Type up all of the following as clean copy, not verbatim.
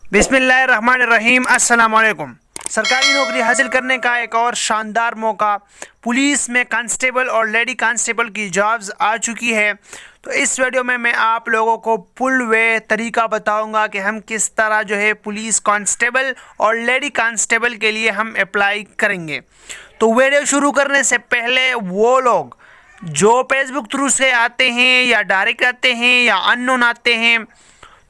बिस्मिल्लाहिर्रहमानिर्रहीम। अस्सलाम वालेकुम। सरकारी नौकरी हासिल करने का एक और शानदार मौका, पुलिस में कांस्टेबल और लेडी कांस्टेबल की जॉब्स आ चुकी है। तो इस वीडियो में मैं आप लोगों को फुल वे तरीका बताऊंगा कि हम किस तरह जो है पुलिस कांस्टेबल और लेडी कांस्टेबल के लिए हम अप्लाई करेंगे। तो वीडियो शुरू करने से पहले वो लोग जो फेसबुक थ्रू से आते हैं या डायरेक्ट आते हैं या अननोन आते हैं,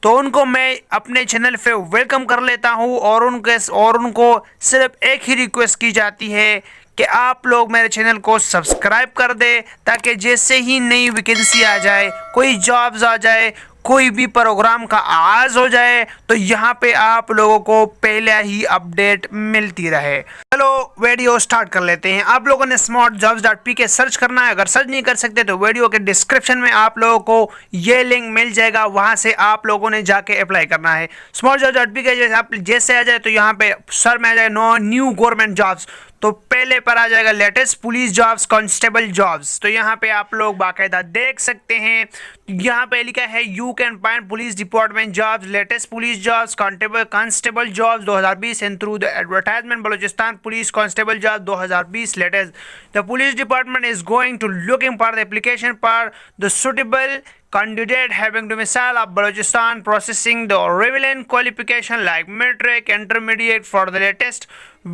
तो उनको मैं अपने चैनल पे वेलकम कर लेता हूं और उनको सिर्फ एक ही रिक्वेस्ट की जाती है कि आप लोग मेरे चैनल को सब्सक्राइब कर दे, ताकि जैसे ही नई वैकेंसी आ जाए, कोई जॉब्स आ जाए, कोई भी प्रोग्राम का आगाज हो जाए, तो यहाँ पे आप लोगों को पहले ही अपडेट मिलती रहे। चलो वीडियो स्टार्ट कर लेते हैं। आप लोगों ने smartjobs.pk सर्च करना है। अगर सर्च नहीं कर सकते तो वीडियो के डिस्क्रिप्शन में आप लोगों को ये लिंक मिल जाएगा, वहां से आप लोगों ने जाके अप्लाई करना है। smartjobs.pk जैसे आ जाए तो यहाँ पे सर में आ जाए नो न्यू गवर्नमेंट जॉब्स, तो पहले पर आ जाएगा latest police jobs, constable jobs. तो यहाँ पे आप लोग बाकायदा देख सकते हैं, यहाँ पे लिखा है you can find police department jobs, latest police jobs, constable jobs 2020 and through the advertisement Balochistan police constable job 2020 latest. The police department is going to looking for the application for the suitable candidate having domicile of Balochistan, processing the relevant qualification like metric, intermediate for the latest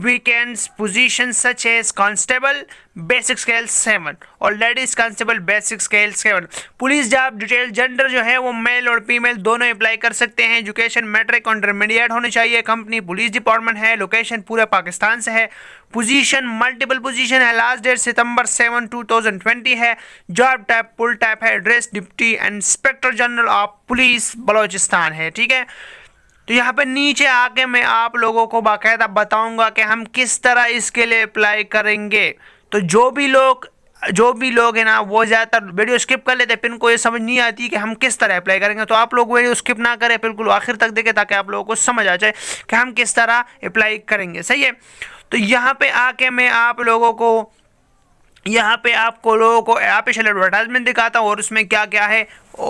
weekends positions such as constable basic scale 7 और ladies constable basic scale 7। Police job detail gender जो है वो mail और female दोनों apply कर सकते हैं। Education matric intermediate होनी चाहिए। कंपनी पुलिस डिपार्टमेंट है। लोकेशन पूरे पाकिस्तान से है। पोजीशन मल्टीपल पोजीशन है। लास्ट डेट सितंबर 7 2020 है। जॉब टाइप फुल टाइप है। Address deputy inspector general of police Balochistan है। ठीक है, तो यहाँ पे नीचे आके मैं आप लोगों को बाकायदा बताऊंगा कि हम किस तरह इसके लिए अप्लाई करेंगे। तो जो भी लोग है ना, वो ज़्यादातर वीडियो स्किप कर लेते हैं, फिर इनको ये समझ नहीं आती कि हम किस तरह अप्लाई करेंगे। तो आप लोग वीडियो स्किप ना करें, बिल्कुल आखिर तक देखें, ताकि आप लोगों को समझ आ जाए कि हम किस तरह अप्लाई करेंगे। सही है, तो यहाँ पे आके मैं आप लोगों को यहाँ पे स्पेशल एडवर्टाइजमेंट दिखाता हूँ और उसमें क्या क्या है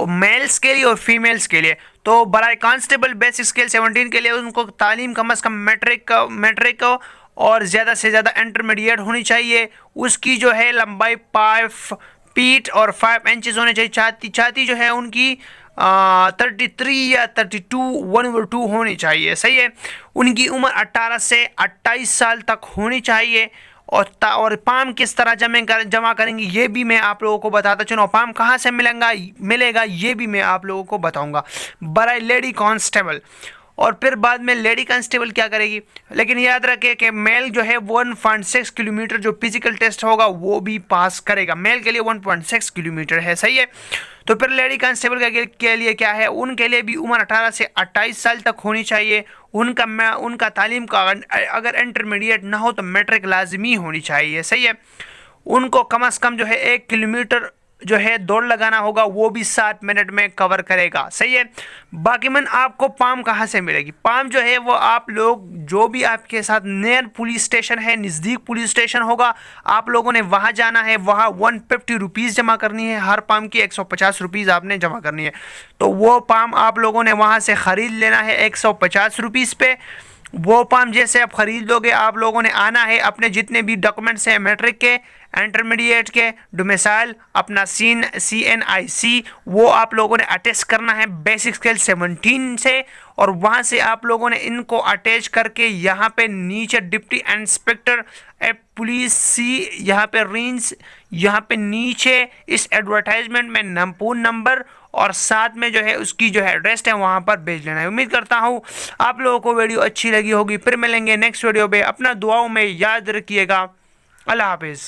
मेल्स के लिए और फीमेल्स के लिए। तो बराए कांस्टेबल बेसिक स्केल 17 के लिए उनको तालीम कम अज़ कम मैट्रिक और ज़्यादा से ज़्यादा इंटरमीडिएट होनी चाहिए। उसकी जो है लंबाई 5 फीट और 5 इंचज़ होनी चाहिए। छाती जो है उनकी 33 या 1/2 होनी चाहिए। सही है, उनकी उम्र 18 से 28 साल तक होनी चाहिए। और पाम किस तरह जमा करेंगे ये भी मैं आप लोगों को बताता चलूँ। पाम कहाँ से मिलेगा ये भी मैं आप लोगों को बताऊंगा। बराए लेडी कांस्टेबल, और फिर बाद में लेडी कांस्टेबल क्या करेगी, लेकिन याद रखें कि मेल जो है 1.6 किलोमीटर जो फिजिकल टेस्ट होगा वो भी पास करेगा। मेल के लिए 1.6 किलोमीटर है। सही है, तो फिर लेडी कांस्टेबल के लिए क्या है, उनके लिए भी उम्र 18 से 28 साल तक होनी चाहिए। उनका तालीम का अगर इंटरमीडिएट ना हो तो मैट्रिक लाजमी होनी चाहिए। सही है, उनको कम अज़ कम जो है 1 किलोमीटर जो है दौड़ लगाना होगा, वो भी 7 मिनट में कवर करेगा। सही है, बाकी मन आपको पाम कहाँ से मिलेगी। पाम जो है वो आप लोग जो भी आपके साथ नियर पुलिस स्टेशन है, नज़दीक पुलिस स्टेशन होगा, आप लोगों ने वहाँ जाना है। वहाँ 150 रुपीज़ जमा करनी है। हर पाम की 150 रुपीज़ आपने जमा करनी है। तो वो पाम आप लोगों ने वहाँ से ख़रीद लेना है 150 रुपीज़ पे। वो पाम जैसे आप ख़रीद लोगे, आप लोगों ने आना है, अपने जितने भी डॉक्यूमेंट्स हैं मैट्रिक के, इंटरमीडिएट के, डोमिसाइल, अपना CNIC, वो आप लोगों ने अटैच करना है बेसिक स्केल 17 से। और वहाँ से आप लोगों ने इनको अटैच करके यहाँ पे नीचे डिप्टी इंस्पेक्टर पुलिस यहाँ पे रेंज, यहाँ पे नीचे इस एडवर्टाइजमेंट में फ़ोन नंबर और साथ में जो है उसकी जो है एड्रेस है वहाँ पर भेज लेना है। उम्मीद करता हूँ आप लोगों को वीडियो अच्छी लगी होगी। फिर मिलेंगे नेक्स्ट वीडियो पे। अपना दुआओं में याद रखिएगा। अल्लाह हाफिज़।